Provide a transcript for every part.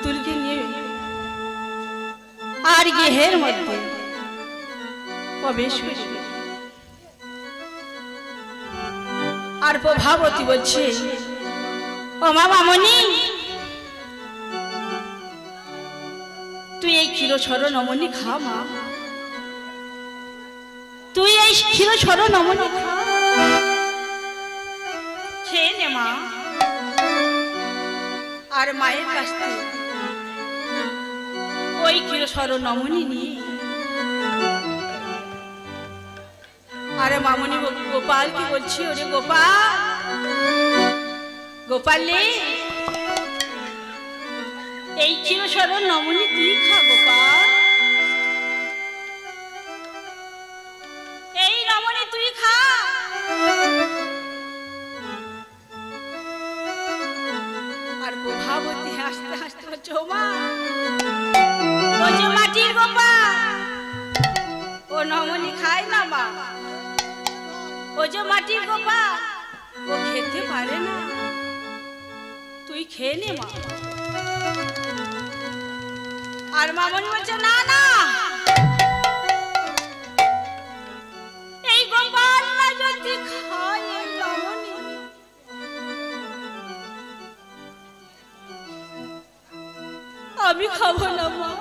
পুতুলকে নিয়ে আর গৃহের মধ্যে প্রবেশ করবে। আর প্রভাবতী বলছে, ও মা মামনি, তুই এই ক্ষীরসর নমনি খা মা, তুই এই ক্ষীরসর নমনি খা, খেয়ে নে মা। আর মায়ের কাছ থেকে ওই ক্ষীরসর নমনি নিয়ে আরে মামনি গোপাল কি বলছি, ওরে গোপাল, গোপালে এই ক্ষীরসর নমনি তুই খা গোপাল, এই নমনি তুই খা। আর প্রভাবতী হাসতে হাসতে বলছে, ও মা, ও যে মাটির গোপাল, ও নমনি খায় না মা, ও যে মাটির গোপাল, ও খেতে পারে না, তুই খেয়ে নে মা। আর মামনি বলছে, না না, এই গোপাল না যদি খায় এই নমনি, আমি খাবো না মা,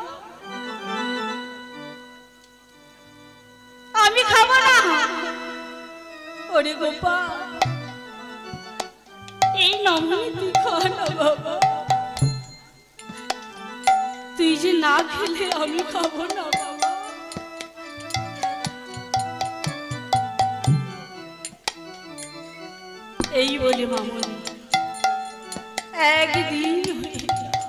আমি খাবো না। ওরে গোপাল, এই নমনি তুই খা না বাবা, তুই যে না খেলে আমি খাবো না বাবা। এই বলে মামনি একদিন হয়ে যায়,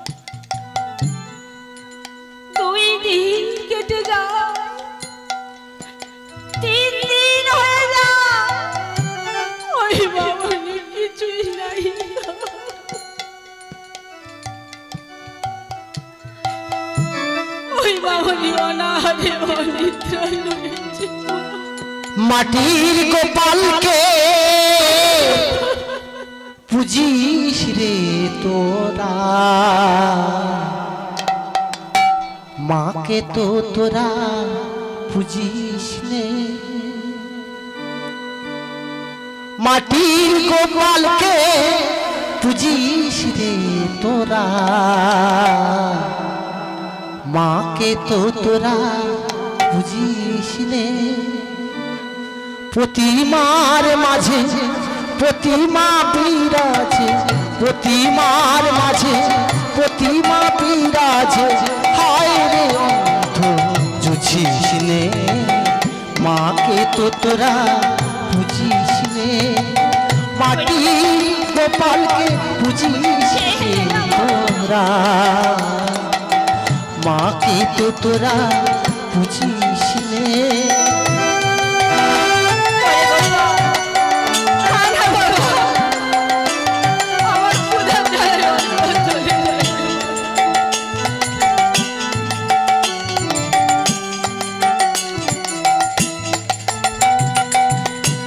2 দিন কেটে যায়, 3 দিন হয়ে যায়, ওই মামনি কিছুই নাই। ওই মামনি অনাহারে অনিদ্রায় রয়েছে। মাটির গোপালকে পুজিস রে তোরা, মাকে তো তোরা পুজিস নে। মাটির গোপালকে পুজিস রে তোরা, মাকে তো তোরা পুজিস নে। প্রতিমার মাঝে প্রতিমা বিরাজে, প্রতিমার মাঝে প্রতিমা বিরাজে, হায় রে অন্ধ বুঝিস নে, মাকে তো তোরা বুঝিস নে। মাটি গোপালকে বুঝিস নে তোরা, মাকে তো তোরা বুঝিস নে।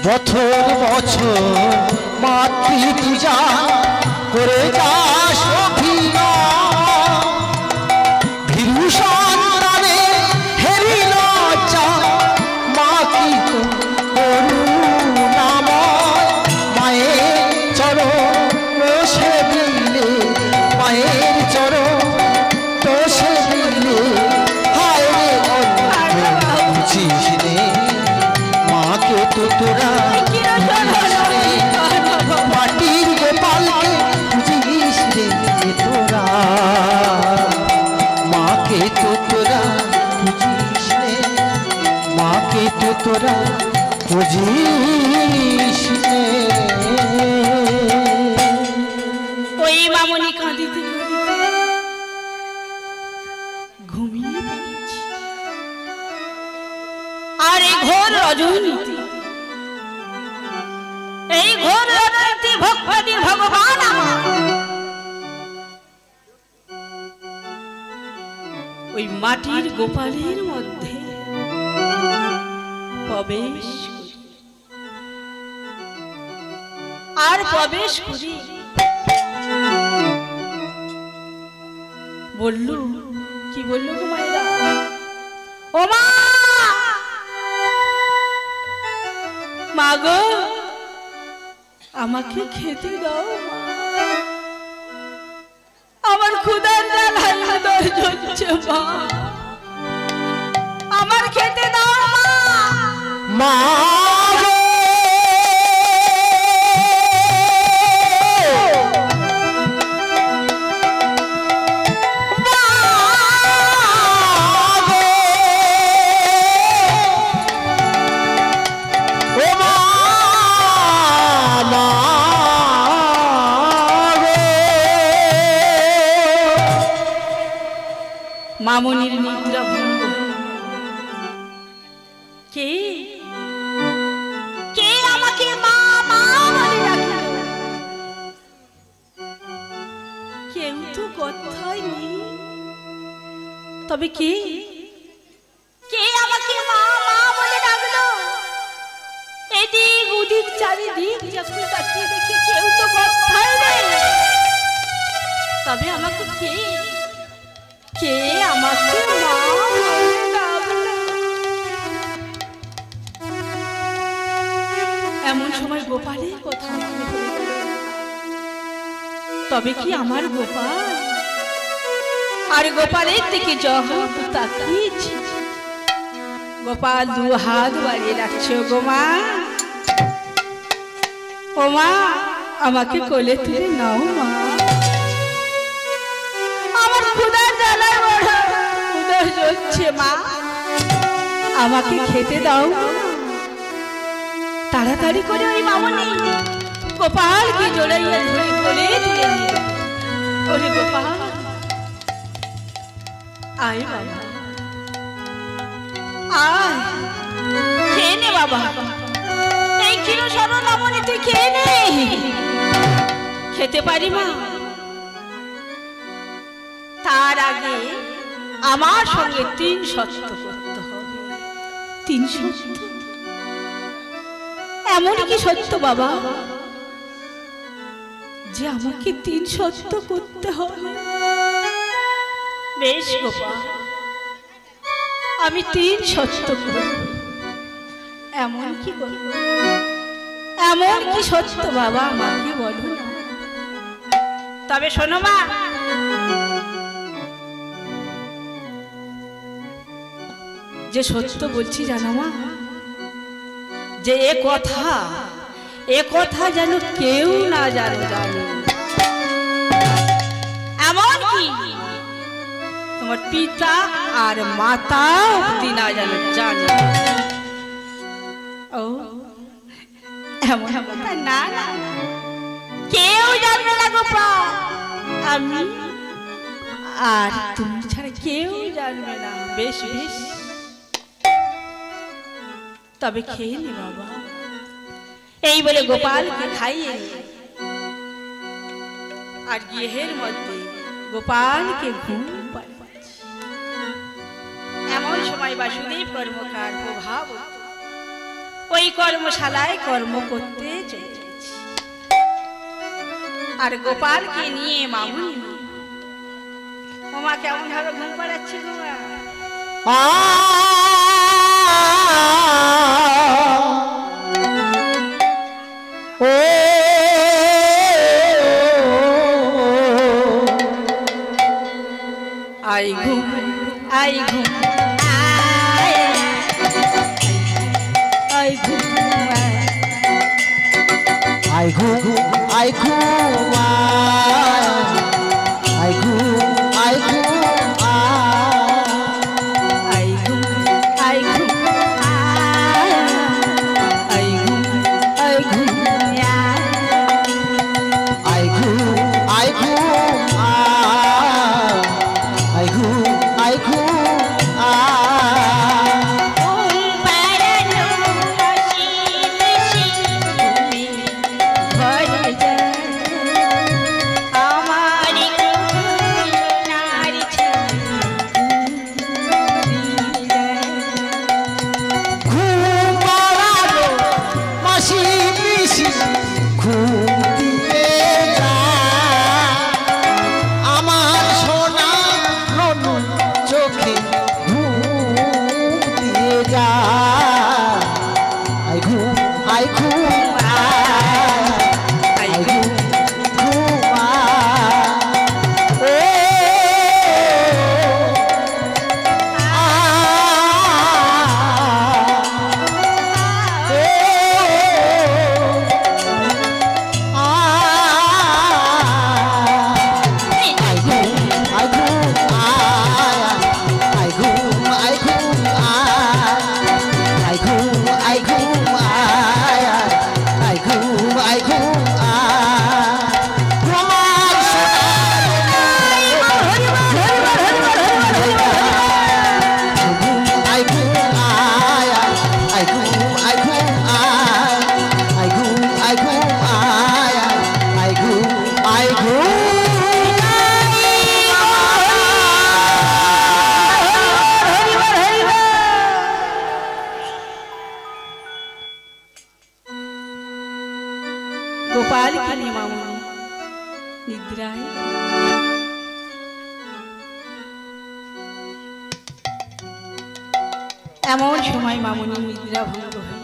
বছর বছর মাতৃ পূজা করে যাস অভিনয়, ভীরু সন্তানে হেরি লজ্জা, মা কি তো করুণাময়। মায়ের চরণ তোষে দিলে, মায়ের চরণ তোষে দিলে, হায় রে অন্ধ বুঝিস নে, মাকে তো তোরা মাটির গোপালকে বুঝিস রে তোরা, মাকে তো তোরা বুঝিস রে, মাকে তো তোরা বুঝিস রে। ওই মামনি কাঁদিতে কাঁদিতে ঘুমিয়ে পড়েছে। আর এই ঘোর রজনীতে, এই ঘোর রজনীতে ভগবতী ভগবান ওই মাটির গোপালের মধ্যে প্রবেশ করি, আর প্রবেশ করি বললু কি বললো গো মায়েরা? ও মা, মা গো আমাকে খেতে দাও মা, আমার ক্ষুধার জ্বালায় হৃদয় জ্বলছে মা, আমার খেতে দাও মা। মামনির নিদ্রা ভঙ্গ। কে কে আমাকে মা মা বলে ডাকে? কেউ তো কথাই নেই, তবে কে কে আমাকে মা মা বলে ডাকলো? এদিক ওদিক চারিদিক যখন তাকিয়ে দেখি কেউ তো কথাই নেই, তবে আমাকে কে কে আমাকে মা বলে ডাকলো? এমন সময় গোপালের কথা মনে পড়ে গেল। তবে কি আমার গোপাল? আর গোপালের দিকে যখন তাকিয়েছি, গোপাল দু হাত বাড়িয়ে রাখছে, গো মা, ও মা আমাকে কোলে তুলে নাও মা, আমার ক্ষুধার জ্বালায় বড় ক্ষুধা জ্বলছে মা, আমাকে খেতে দাও। তাড়াতাড়ি করে ওই মামনি গোপালকে জড়াইয়া ধরে কোলে তুলে নিল। ওরে গোপাল, আয় বাবা, আয় খেয়ে নে বাবা, এই ক্ষীর সরল মামনি তুই খেয়ে নে। খেতে পারি মা? তার আগে আমার সঙ্গে 3 সত্য করতে হবে। 3 সত্য? এমন কি সত্য বাবা যে আমাকে 3 সত্য করতে হবে? বেশ গোপাল, আমি 3 সত্য করব। এমন কি করব? এমন কি সত্য বাবা আমাকে বলো না। তবে শোনো মা, যে সত্য বলছি জানো মা, যে এ কথা যেন কেউ না জানে, এমন কি তোমার পিতা আর মাতা অব্দি না জানে। ও এমন না, না কেউ জানবে না গোপাল, আমি আর তুমি ছাড়া কেউ জানবে না। বেশ বেশ, তবে খেয়ে নে বাবা। এই বলে গোপালকে খাইয়ে আর গৃহের মধ্যে গোপালকে ঘুম পাড়াচ্ছে। এমন সময় বাসুদেব কর্মকার প্রভাব ওই কর্মশালায় কর্ম করতে চলে যাচ্ছে, আর গোপালকে নিয়ে মামুনি ওমা কেমন ভাবে ঘুম পাড়াচ্ছে গো মা। আই ঘুম আই ঘুম আই ঘুম আই ঘুম আই ঘুম আই ঘুম আই ঘুম আই ঘুম আই ঘুম আই ঘুম আই ঘুম আই ঘুম আই ঘুম আই ঘুম আই ঘুম আমার এমন সময় মামনি নিদ্রা ভঙ্গ হয়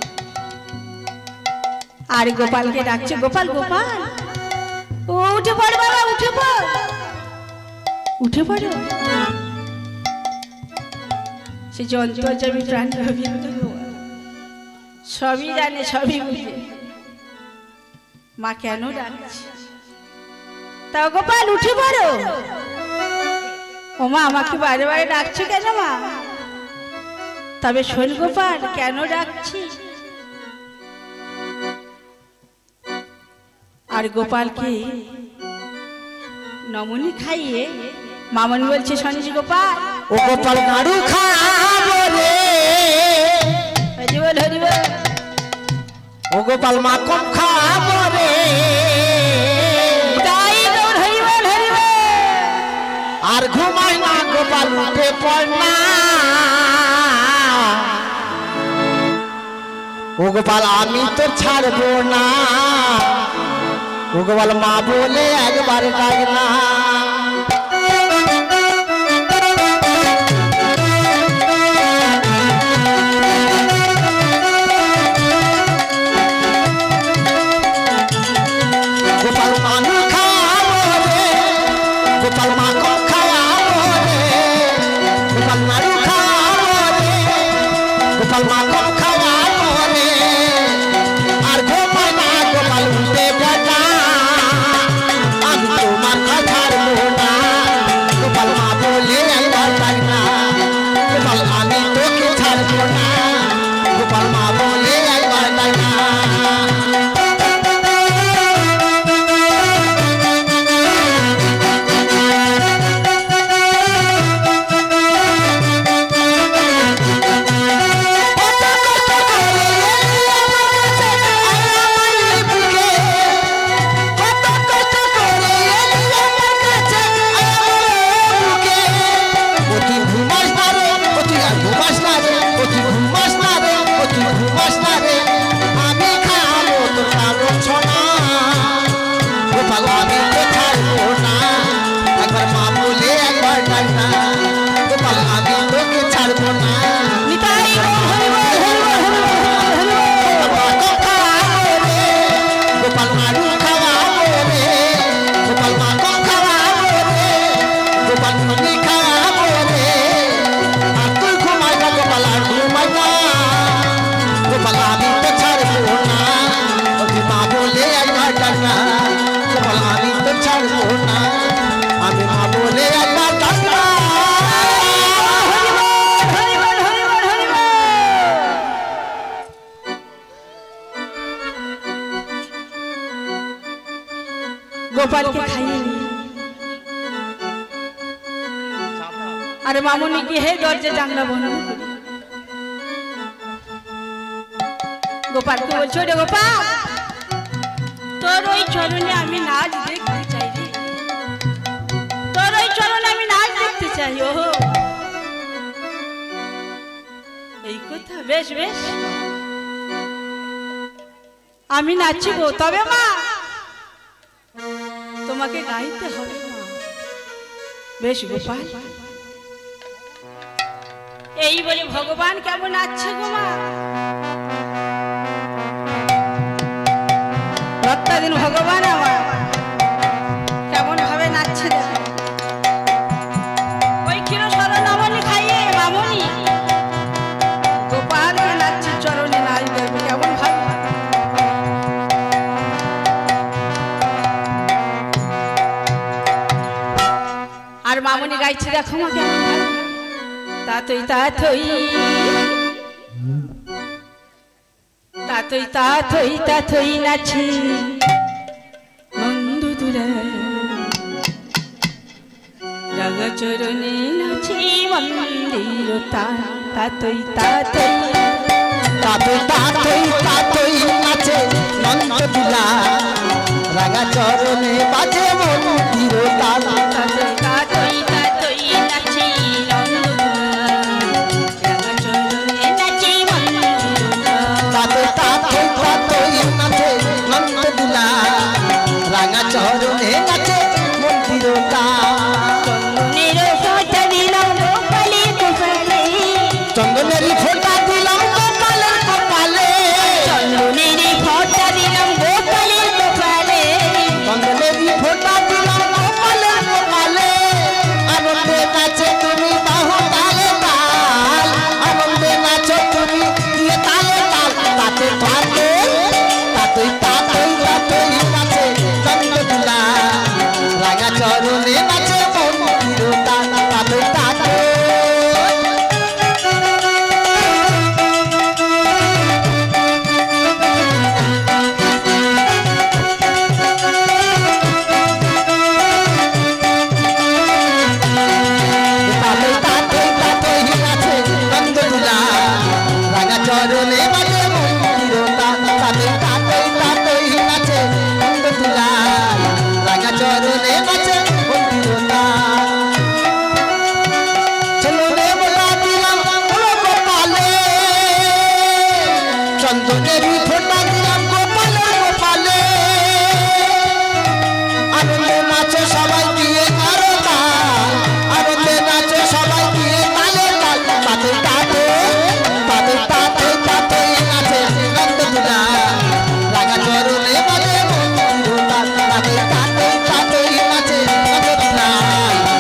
আর গোপালকে ডাকছে, গোপাল গোপাল ও উঠে পড় বাবা, উঠে পড়, উঠে পড়ো। সে যন্ত্রচারী প্রাণ সবই জানে, সবই বুঝে, মা কেন ডাকছে। তা গোপাল উঠে পড়ো। ও মা আমাকে বারে বারে ডাকছে কেন মা? তবে শোন গোপাল কেন ডাকছি। আর গোপালকে নমনি খাইয়ে মামনি বলছে, শোনিস গোপাল, ও গোপাল নাড়ু খাবো রে, হরি বল হরি বল। ও গোপাল মাখন খাবো রে, তাই তোর হরি বল হরি বল। আর ঘুমাই না গোপাল উঠে পড় না। ও গোপাল আমি তো ছাড়বো না। ও গোপাল মা বলে একবার ডাক না। গোপাল মানু খাবো রে, গোপাল মাখন খাওয়াবো রে, গোপাল নাড়ু খাবো রে, গোপাল মাখন খাওয়াবো রে। আর গোপাল না গোপাল উঠে বেটা, আমি তোমার কথা ছাড়বো না। গোপাল মা বলে একবার ডাক না। গোপাল আমি তোকে ছাড়বো না। গোপাল মা বলে একবার ডাক না। গোপালকে খাইয়ে আরে মামনি কি হে দরজা জানলা বন্ধ। গোপালকে বলছো, রে গোপাল তোর ওই চরণে আমি নাচ দেখতে চাই রে, তোর ওই চরণে আমি নাচ দেখতে চাই। ও এই কথা, বেশ বেশ আমি নাচিব, তবে মা তোমাকে গাইতে হবে। বেশ গোপাল। এই বলে ভগবান কেমন নাচছে গো মা। রত্নাদিন ভগবান আমার কেমন ভাবে নাচছে দেখো। ওই ক্ষীর সরল নমনি খাইয়ে মামনি গোপালকে নাচছে চরণে নাচ দেখবে কেমন ভাবে। আর মামনি গাইছে দেখো মা কেমন ভাবে। তাতই তাতই তাতই তাতই তাতই নাচি বন্ধু দূরে, রাঙা চরণে নাচি মন্দির তাতই তাতই তাতই তাতই তাতই নাচে নন্দ দুলা, রাঙা চরণে বাজে মন্দির তাল। তাতই তাতই তাতই নাচি নন্দ দুলা, রাঙা চরণে নাচি মন্দির তাতই তাতই তাতই নাচে নন্দ দুলা, রাঙা চরণে নাচে মন্দির তাল। চন্দনের ফোঁটা দিলাম গোপালে গোপালে, চন্দনের ফোঁটা জনেরই ফোঁটা দিলাম গোপালে গোপালে আনন্দে নাচে সবাই দিয়ে তারে তাল আনন্দে নাচে সবাই দিয়ে তালে তাল তাতে তাতে তাতে তাতে তাতে নাচে নন্দ দুলা রাগা চরণে বাজে মন্দির তাল তাতে তাতে তাতে নাচে নন্দ দুলা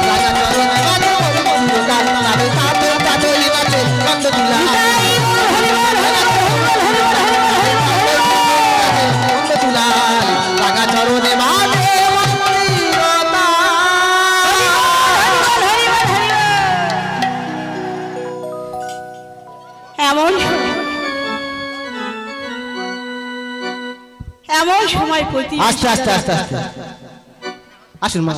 রাগা চরণে বাজে মন্দির তাল তাতে তাতে তাতে নাচে নন্দ দুলা রাগা চরণে বাজে এমন সময় প্রতি আস্তে আস্তে আস্তে আস্তে আসুন মা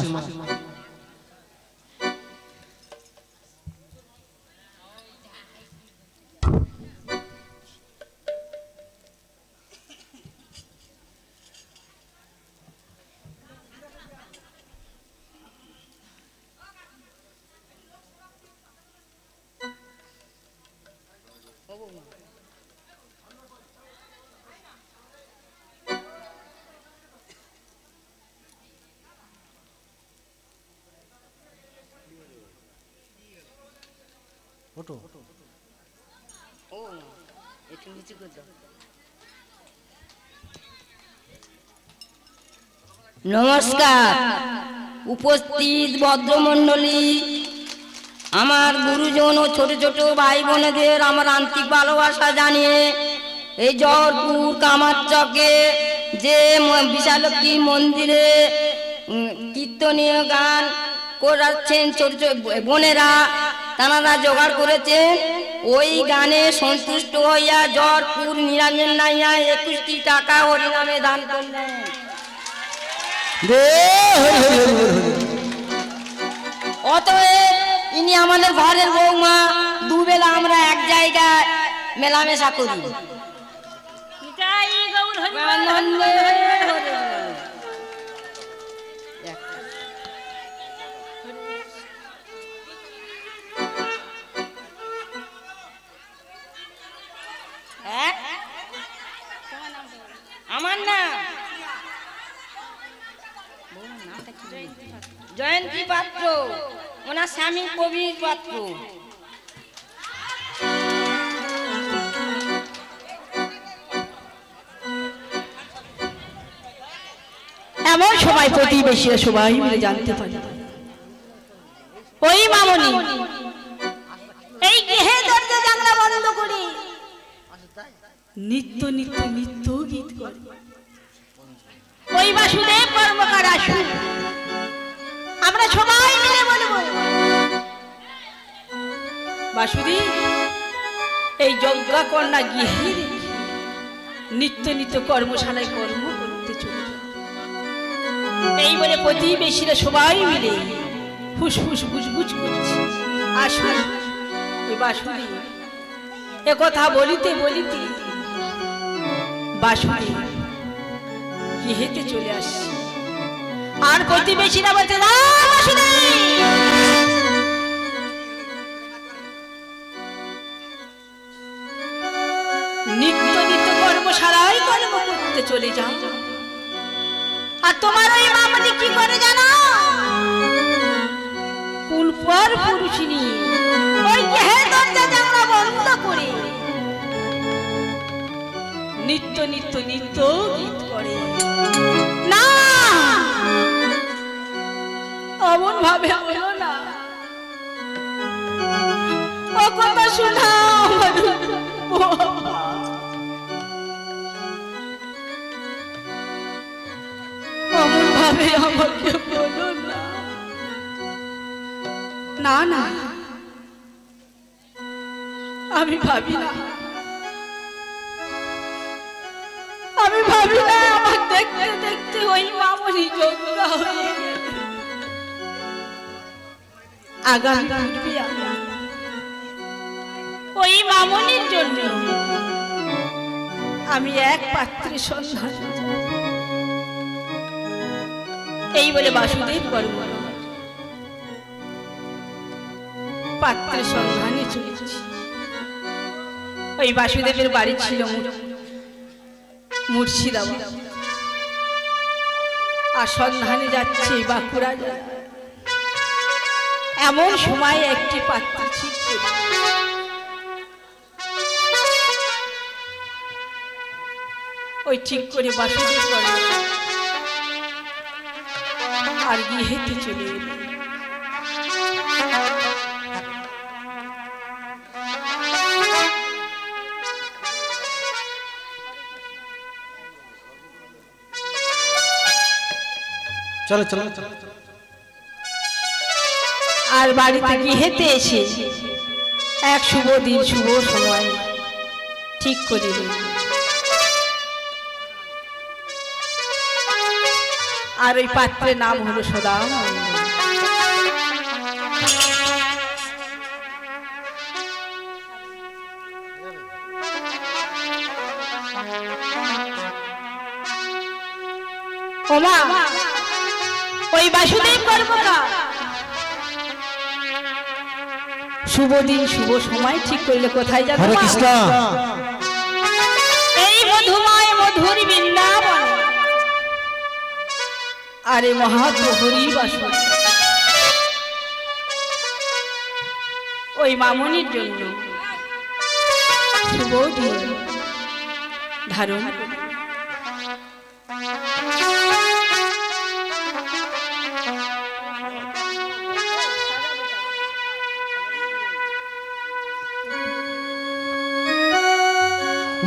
নমস্কার উপস্থিত ভদ্রমণ্ডলী আমার গুরুজন ও ছোট ছোট ভাই বোনেদের আমার আন্তরিক ভালোবাসা জানিয়ে এই জয়পুর কামারচকে যে বিশালক্ষী মন্দিরে কীর্তনীয় গান করাচ্ছেন ছোট ছোট বোনেরা তারা জোগাড় করেছেন ওই গানে সন্তুষ্ট হইয়া জয়পুর নিরঞ্জন নাইয়া 21টি টাকা হরিনামে দান করলেন। অতএব ইনি আমাদের ঘরের বৌমা দুবেলা আমরা এক জায়গায় মেলামেশা করি। আমার না জয়ন্তী পাত্র ওনার স্বামী কবির পাত্র। এমন সময় প্রতিবেশীরা সবাই মিলে জানতে পারে ওই মামনি এই গৃহে দরজা জানলা বন্ধ করে নিত্য নিত্য নিত্য গীত করে ওই বাসুদেব কর্মকার আসুন আমরা সবাই মিলে বলবো বাসুদেব এই যজ্ঞা কন্যা গৃহে নিত্য নিত্য কর্মশালায় কর্ম করতে চলে এই বলে প্রতিবেশীরা সবাই মিলে ফুসফুস গুজগুজ করছে আসুন ওই বাসুদেব এ কথা বলিতে বলিতে বাসুদেব গৃহেতে চলে আসছে আর প্রতিবেশীরা বলতে নিত্য নিত্য কর্মশালায় কর্ম করতে চলে যাও আর তোমার ওই মামাটি কি করে জানো কোন পর পুরুষিনী ওই গৃহের দরজা জানলা বন্ধ করে নিত্য নিত্য নিত্য গীত করে না অমন ভাবে বলো না ও কথা শোনা অমন ভাবে আমাকে বলো না না না আমি ভাবি না আমি ভাবি না আমার দেখতে দেখতে ওই মামনি যোগ্যা হয়ে আগামী ওই মামনির জন্য আমি এক পাত্রের সন্ধান এই বলে বাসুদেব কর্ম পাত্রের সন্ধানে চলেছি ওই বাসুদেবের বাড়ি ছিল মুর্শিদাবাদ আর সন্ধানে যাচ্ছে বাঁকুড়া জেলা। এমন সময় একটি পাত্র ঠিক করে ওই ঠিক করে বাসুদেব করে আর গৃহেতে চলে এলো। চলো চলো চলো আর বাড়িতে গৃহেতে এসে এক শুভ দিন শুভ সময় ঠিক করে দিল। আর ওই পাত্রের নাম হলো সদানন্দ। ওমা ওই বাসুদেব কর্মকার শুভ দিন শুভ সময় ঠিক করলে কোথায় যাবে? হরে কৃষ্ণ। এই মধুময় মধুর বৃন্দাবন আরে মহাপ্রভুরই বাসন ওই মামনির জন্য শুভ দিন ধারণ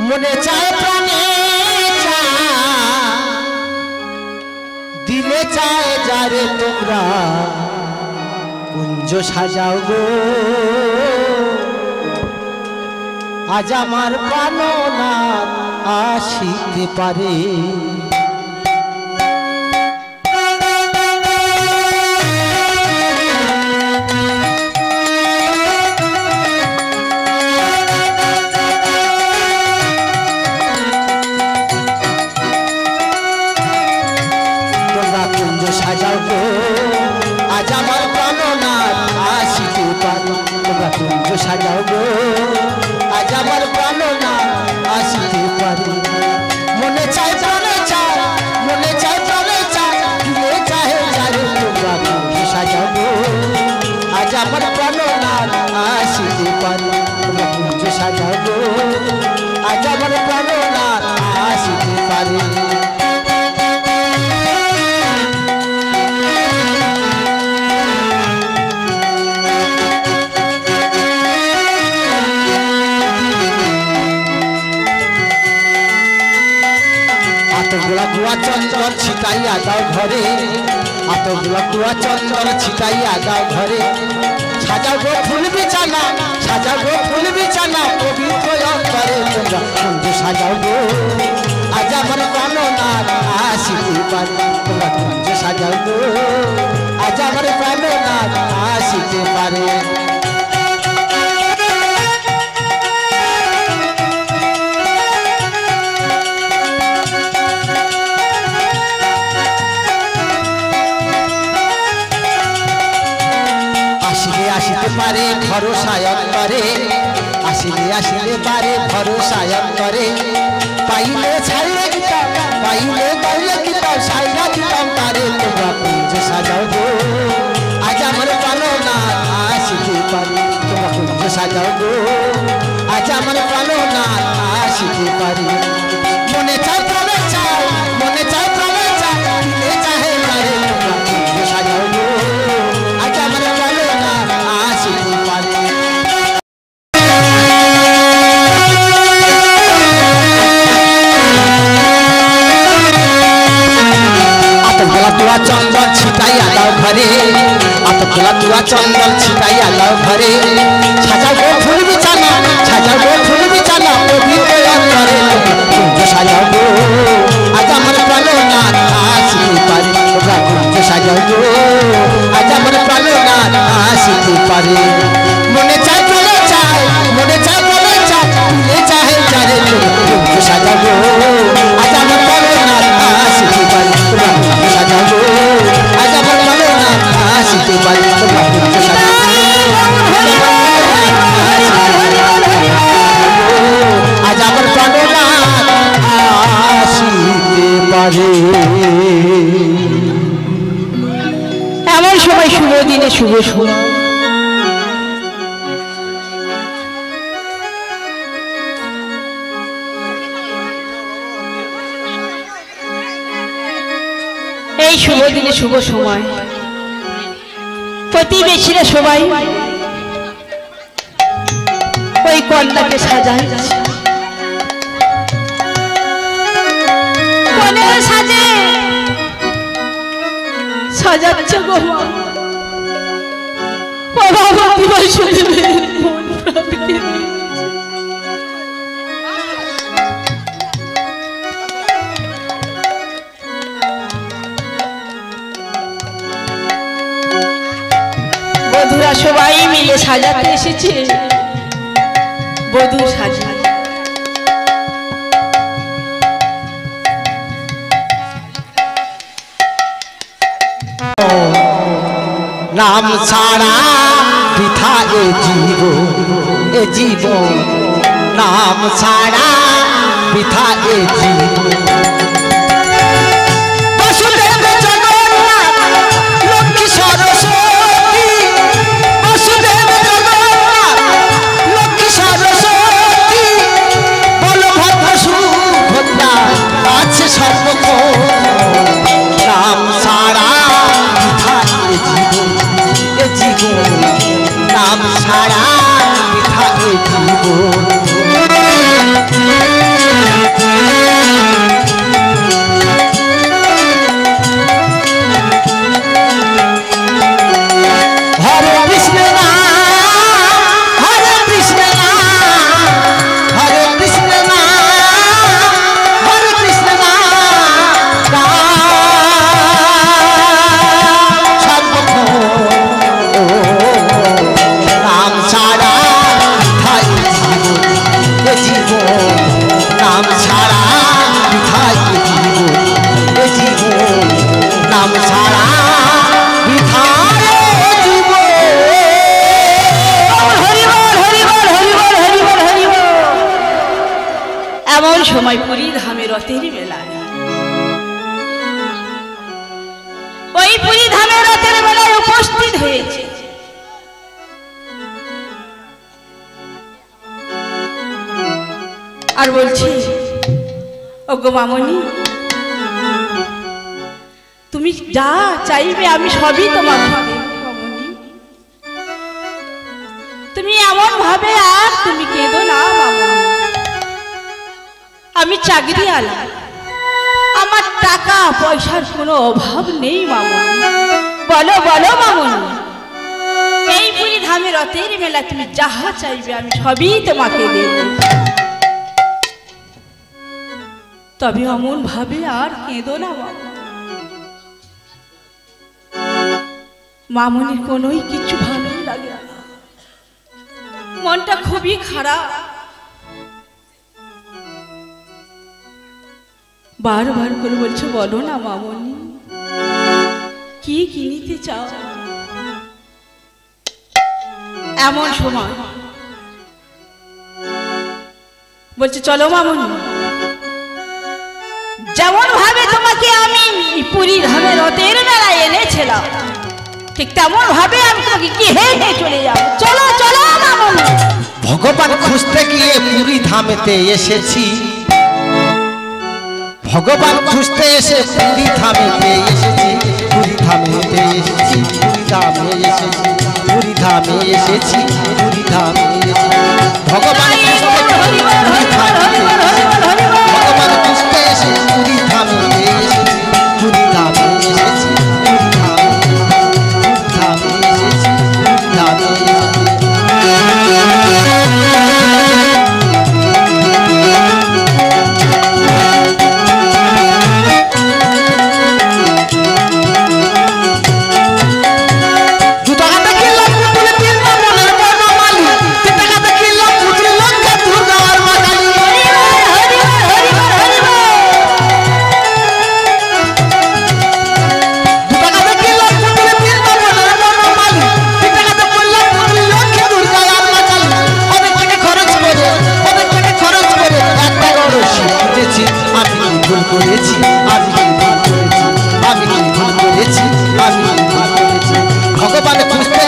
মনে চায় প্রাণে দিলে চায় যারে তোমরা কুঞ্জ সাজাও গো আজ আমার প্রাণনাথ আসিতে পারে। সাজাও গো আজ আমার প্রাণনাথ আসিতে পারে। তোমরা কুঞ্জ সাজাও গো আজ আমার প্রাণনাথ আসিতে পারে। মনে চায় প্রাণে চায় মনে চায় প্রাণে চায় দিলে চাহে যারে তোমরা কুঞ্জ সাজাও গো আজ আমার প্রাণনাথ আসিতে পারে। তোমরা কুঞ্জ সাজাও গো আজ আমার প্রাণনাথ আসিতে পারে। আতগুলা গুয়া চন্দন ছিটাইয়া দাও ঘরে আতগুলা গুয়া চন্দন ছিটাইয়া দাও ঘরে সাজাও গো ফুল বিছানা সাজাও গো ফুল বিছানা পবিত্র অন্তরে তোমরা কুঞ্জ সাজাও গো আজ আমার প্রাণনাথ আসিতে পারে। তোমরা কুঞ্জ সাজাও গো আজ আমার প্রাণনাথ আসিতে পারে। আসিতে পারে ভরসায় অন্তরে আসিলে আসিলে পারে ভরসায় অন্তরে পাইলে ছাইলে কিতাব পাইলে পাইলে কিতাব সাইরা কিতাব তারে। তোমরা কুঞ্জ সাজাও গো আজ আমার প্রাণনাথ আসিতে পারে। তোমরা কুঞ্জ সাজাও গো আজ আমার প্রাণনাথ আসিতে পারে। মনে চায় প্রাণে চায় মনে চায় প্রাণে চায় দিলে চাহে তারে। তোমরা কুঞ্জ সাজাও গো আজ আমার প্রাণনাথ আসিতে পারে। তুয়া চন্দন ছিটাইয়া দাও ঘরে আতগুলা তুয়া চন্দন ছিটাইয়া দাও ঘরে সাজাও গো ফুল বিছানা সাজাও গো ফুল বিছানা পবিত্র অন্তরে কুঞ্জ সাজাও গো আজ আমার প্রাণনাথ আসিতে পারে। তোমরা কুঞ্জ সাজাও গো আজ আমার প্রাণনাথ আসিতে পারে। মনে চায় প্রাণে চায় মনে চায় প্রাণে চায় দিলে চাহে যারে কুঞ্জ সাজাও গো আজ আমার প্রাণনাথ আসিতে পারে। তোমরা কুঞ্জ সাজাও গো আজ আমার প্রাণনাথ আসিতে পারে। তোমরা কুঞ্জ সাজাও আজ আমার প্রাণনাথ আসিতে শুভ সময়। এই শুভ দিনে শুভ সময় প্রতিবেশীরা সবাই ওই কন্যাকে সাজায়, কনের সাজে সাজাচ্ছে গো মা। বাবা দিবাই শুনে মন প্রাণকে বধুরা সবাই মিলে সাজাতে এসেছে বধূ সাজা। নাম ছাড়া বৃথা এ জীবন, নাম ছাড়া বৃথা এ জীবন। বসুদেব জগন্নাথ লক্ষ্মী সরস্বতী, বসুদেব জগন্নাথ লক্ষ্মী সরস্বতী, বলভদ্র সুভদ্রা আছে সর্বক্ষণ। নাম ছাড়া বৃথা এ জীবন, এ জীবন, নাম ছাড়া বৃথা এ জীবন। সময় পুরী ধামে রথের মেলায়, ওই পুরী ধামে রথের মেলায় উপস্থিত হয়েছে আর বলছি, ওগো মামনি, তুমি যা চাইবে আমি সবই তোমাকে দেব মামনি। তুমি এমন ভাবে আর তুমি কেঁদো না মামনি। আমি চাকরি আলা, আমার টাকা পয়সার কোনো অভাব নেই মামনি। বলো বলো মামনি, এই পুরী ধামে রথের মেলা তুমি যাহা চাইবে আমি সবই তোমাকে দেব। তবে অমন ভাবে আর কেঁদো না মামনি। মামনির কোনোই কিছু ভালোই লাগে না, মনটা খুবই খারাপ। বারবার করে বলছো বলো না মামনি, কি কিনিতে চাও? এমন সময় বলছে চলো মামনি, যেমন ভাবে তোমাকে আমি পুরী ধামে রথের মেলায় এনেছিলাম ঠিক তেমন ভাবে আমি তোমাকে কি হেঁটে চলে যাবো। চলো চলো মামনি। ভগবান খুঁজতে গিয়ে পুরী ধামেতে এসেছি, ভগবান খুঁজতে এসে পুরী ধামেতে এসেছি, পুরী ধামেতে এসেছি, পুরী ধামে এসেছি, পুরী ধামে এসেছি, পুরী ধামে এসেছি। ভগবান খুঁজতে পুরী ধামেতে এসেছি, ভগবান খুঁজতে এসে পুরী ধামেতে এসেছি, পুরী ধামে এসেছি, পুরী ধামে এসেছি, পুরী ধামে এসেছি। ভগবান খুঁজতে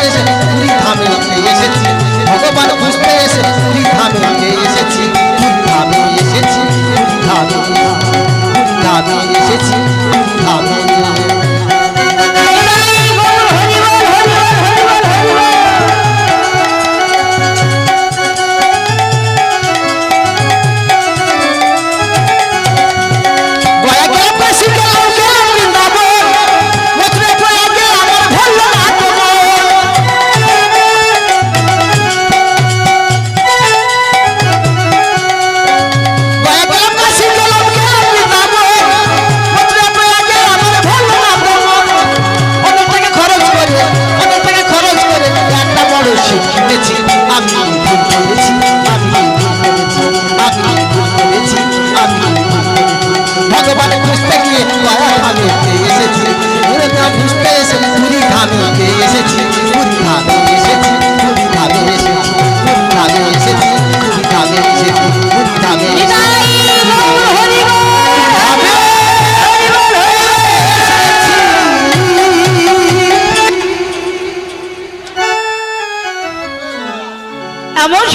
এমন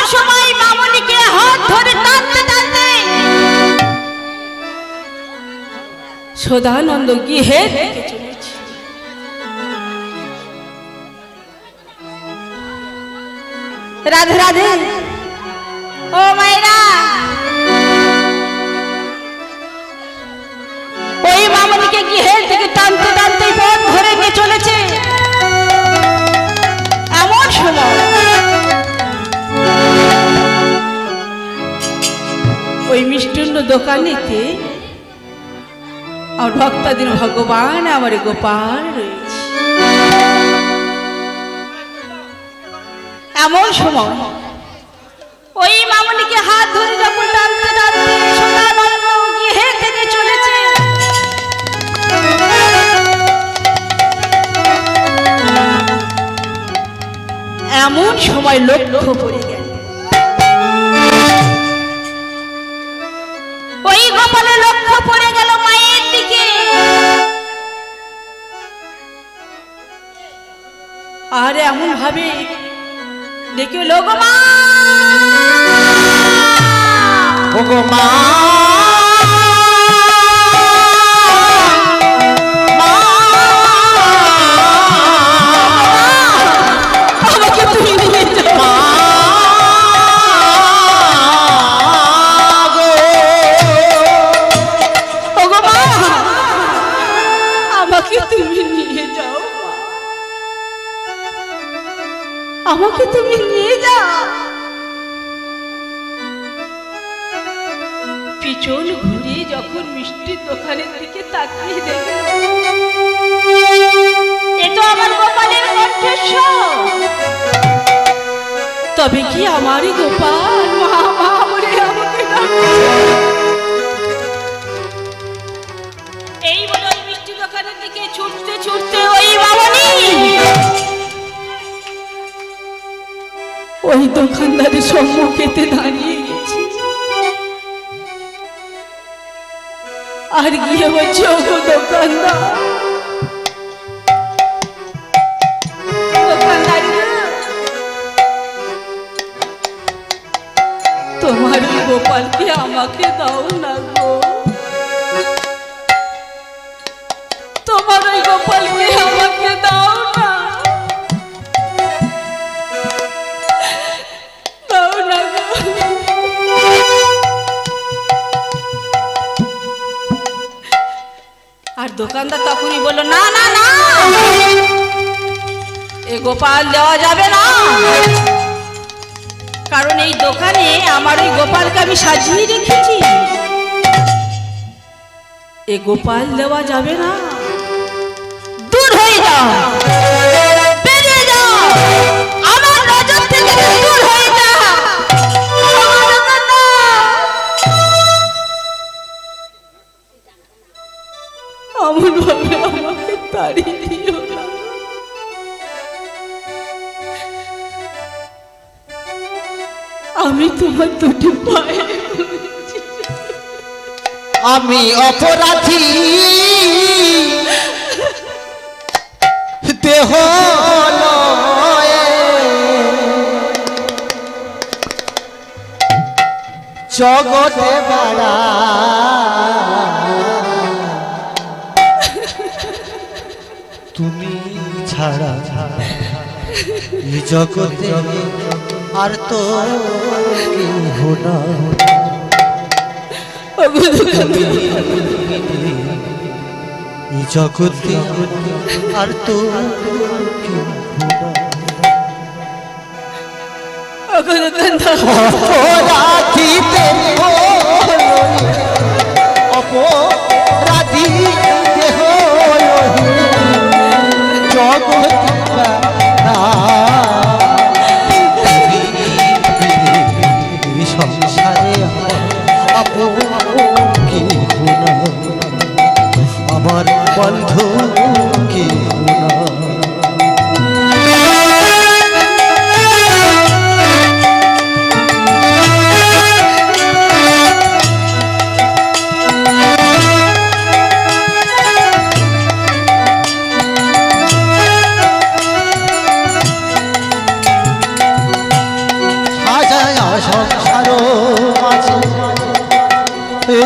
সময় মামনিকে হাত ধরে টানতে টানতে সদানন্দ গৃহে চলেছে। রাধে রাধে ও মায়েরা, ওই মামনিকে গৃহের থেকে টানতে টানতে পথ ধরে নিয়ে চলেছে। এমন সময় ওই মিষ্টান্ন দোকানেতে আমার ভক্তাদের ভগবান আমার গোপাল রয়েছে। এমন সময় ওই মামনিকে হাত ধরে যখন টানতে টানতে সদানন্দ গৃহে থেকে চলেছে, এমন সময় লক্ষ্য পড়ে গেল ওই গোপালের লক্ষ্য পড়ে গেল মায়ের দিকে। আর এমন ভাবে ডেকে লোক মা, ওগো মা, আমাকে তুমি নিয়ে যাও। ওগো মা, আমাকে তুমি নিয়ে যাও, আমাকে তুমি নিয়ে যাও। পিছন ঘুরিয়ে যখন মিষ্টির দোকানের দিকে তাকিয়ে দেখে, এ তো আমার গোপালের কণ্ঠস্বর। তবে কি আমারই গোপাল? মা মা বলে আমাকে ডাকছে। এই বলে ওই মিষ্টি দোকানের দিকে ছুটতে ছুটতে ওই মামনি ওই দোকানদারের সম্মুখেতে দাঁড়িয়ে গেছে। আর গিয়ে বলছে, ওগো দোকানদার, তোমার গোপালকে আমাকে দাও না গো, তোমার ওই গোপালকে আমাকে দাও না, দাও না গো। আর দোকানদার তখনই বলল, না না না, এ গোপাল দেওয়া যাবে না, কারণ এই দোকানে আমার ওই গোপালকে আমি সাজিয়ে রেখেছি, এ গোপাল দেওয়া যাবে না, দূর হয়ে যাও, বেরিয়ে যাও, আমার নজর থেকে দূর হয়ে যাও। এমন ভাবে আমাকে তাড়িয়ে দিও না, আমি তোমার দুটি পায়ে, আমি অপরাধী দেহ জগতে বাড়া, তুমি ছাড়া এই জগতে আর তো কেহ না, এই জগতে আর তো কেহ না। অপরাধীতে অপরাধী দেহ জগতে সংসারে আমার বন্ধু কে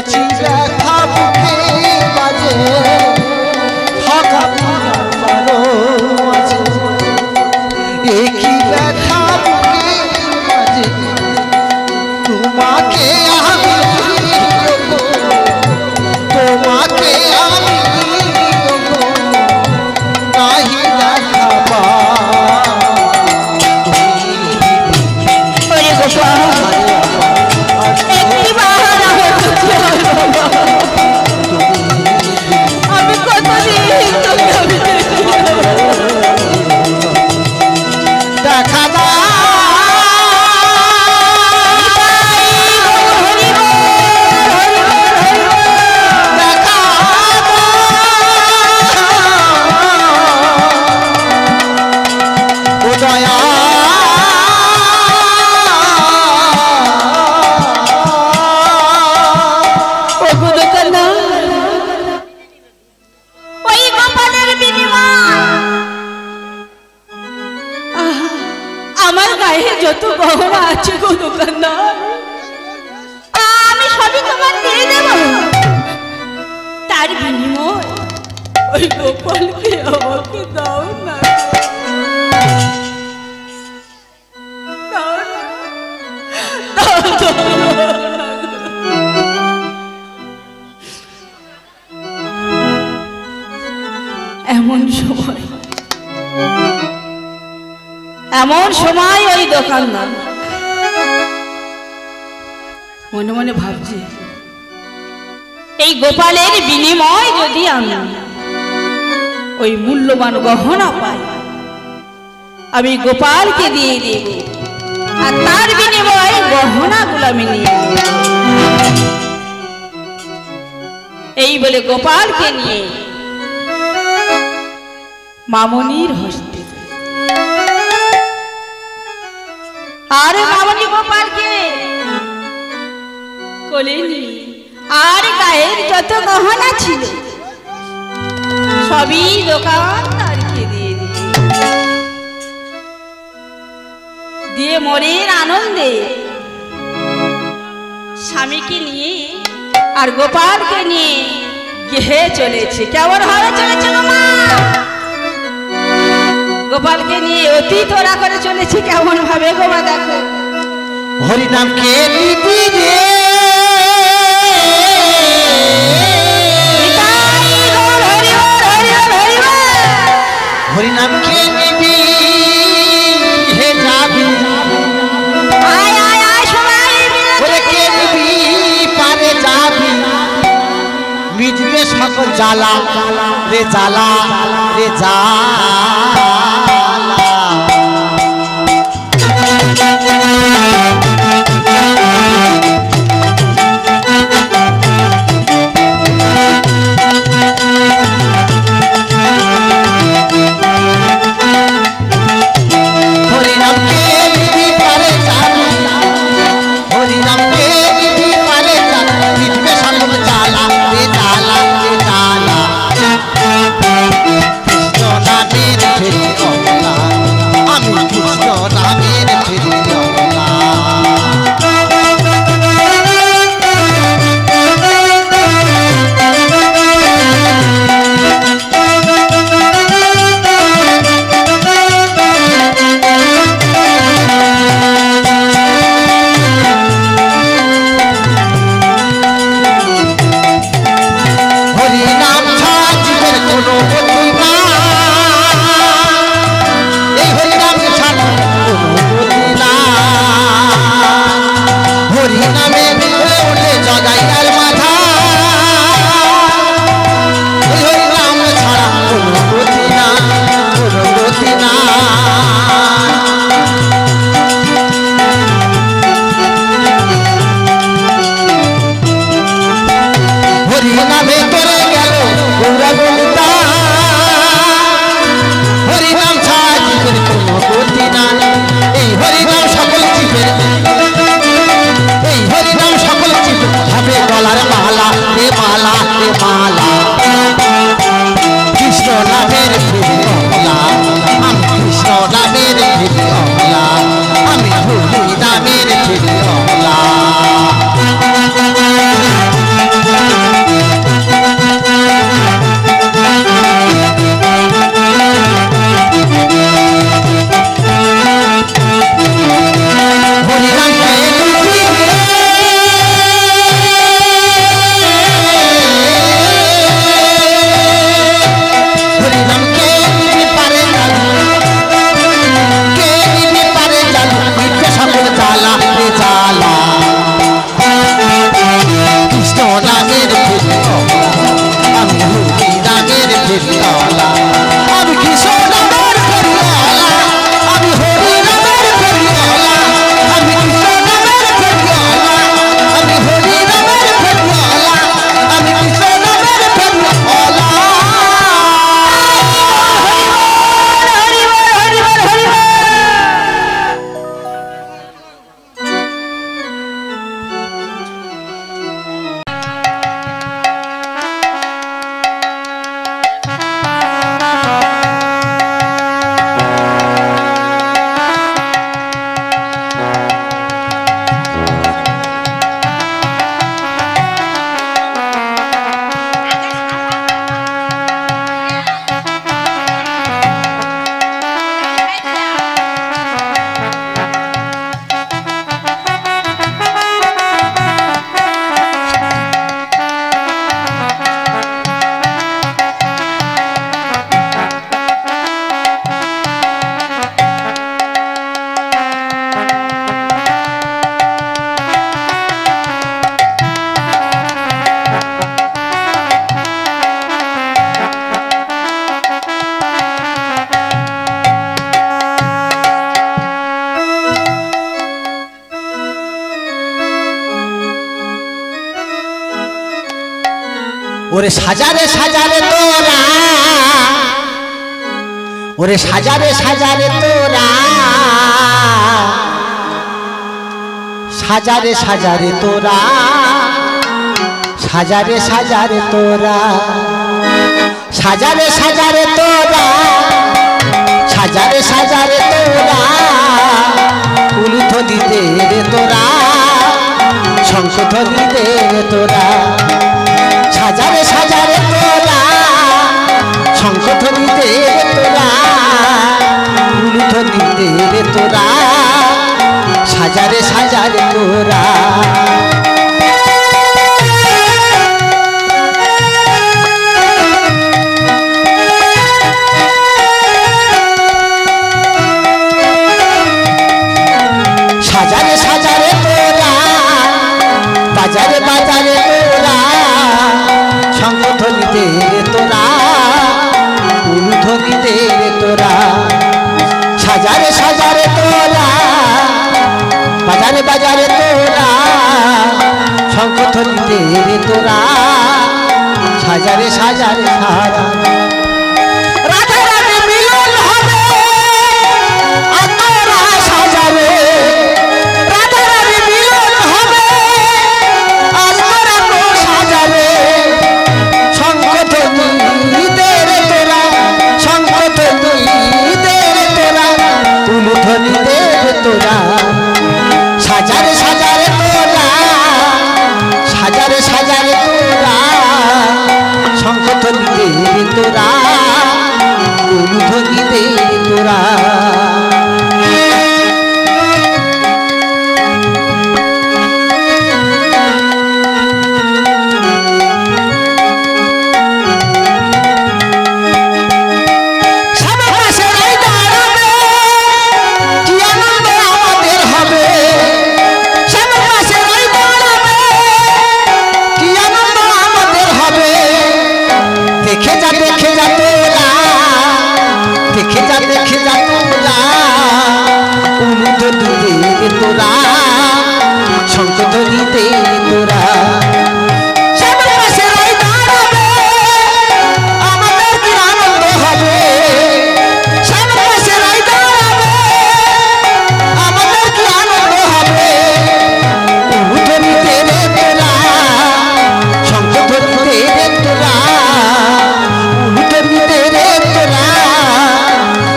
করেছি ব্যথা বুকে বাজে ফাঁকা বারো মাঝে একই ব্যথা বুকে বাজে তোমাকে আমি তোমাকে আমি নাহি দেখাবা আমি কতদিন দেখা দা আমার গায়ে যত গহনা আছে গো দোকানদার আমি সবই তোমার দিয়ে দেব তার বিনিময় ওই গোপালকে আমাকে দাও না এমন সময় ওই দোকানদার মনে মনে ভাবছি এই গোপালের বিনিময় যদি আমি ওই মূল্যবান গহনা পাই আমি গোপালকে দিয়ে দেব আর তার বিনিময়ে গহনাগুলো আমি নিয়ে এই বলে গোপালকে নিয়ে মামনির হস্তে আর মামনি গোপালকে কোলে নিয়ে আর গায়ের যত গহনা ছিল সবই দোকানদারকে দিয়ে দিয়ে মনের আনন্দে স্বামীকে নিয়ে আর গোপালকে নিয়ে গৃহে চলেছে। কেমন ভাবে চলেছে মামা? গোপালকে নিয়ে অতি তোরা করে চলেছে কেমন ভাবে গোমা দেখো। হরিনাম কে নিবি রে হরিনাম কে নিবি হে যাবি আয় আয় আয় সবাই মিলে কে নিবি পারে যাবি মিটবে সকল জ্বালা রে জ্বালা রে জ্বালা ওরে সাজারে সাজারে তোরা ওরে সাজারে সাজারে তোরা সাজারে সাজারে তোরা সাজারে সাজারে তোরা সাজারে সাজারে তোরা সাজারে সাজারে তোরা উলুধ্বনি দে রে তোরা শঙ্খধ্বনি দে রে তোরা সাজারে সাজারে তোরা শঙ্খধ্বনি দে রে তোরা উলুধ্বনি দে রে তোরা সাজারে সাজারে তোরা সাজারে সাজারে তোরা বাজারে বাজারে তোরা শঙ্খধ্বনি দে রে তোরা উলুধ্বনি দে রে তোরা সাজারে সাজারে তোরা বাজারে বাজারে তোরা শঙ্খধ্বনি দে রে তোরা সাজারে সাজারে সারা রাধা রাধে মিলন হবে আর তোরা সাজারে রাধা রাধে মিলন হবে আর তোরা তো সাজারে শঙ্খধ্বনি দে রে তোরা শঙ্খধ্বনি দে রে তোরা উলুধ্বনি দে রে তোরা সাজারে সাজারে তোরা সাজারে সাজারে তোরা শঙ্খধ্বনি দে রে তোরা উলুধ্বনি দে রে তোরা তোরা শঙ্খধ্বনি দে তোরা সামনে পাশে রই দাঁড়াবে আমাদের কি আনন্দ হবে সামনে পাশে রই দাঁড়াবে আমাদের কি আনন্দ হবে উলুধ্বনি দে রে তোরা শঙ্খধ্বনি দে রে তোরা উলুধ্বনি দে রে তোরা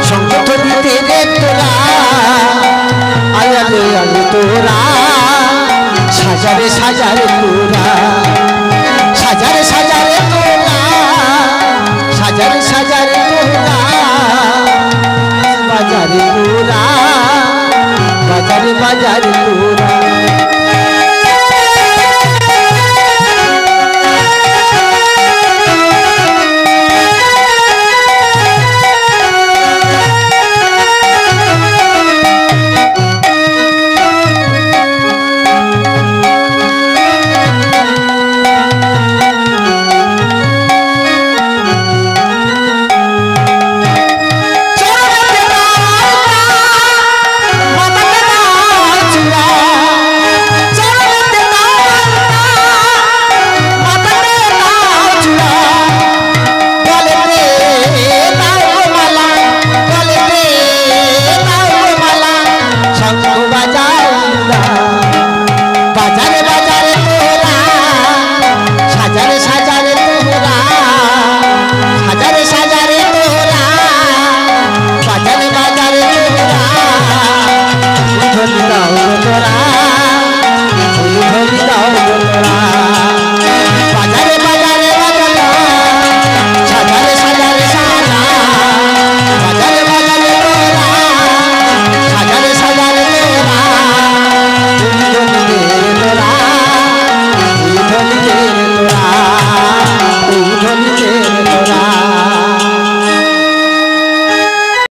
শঙ্খধ্বনি দে রে তোরা আলে আলে তোরা সাজারে সাজারে তোরা সাজারে সাজারে তোরা সাজারে সাজারে তোরা বাজারে তোরা বাজারে বাজারে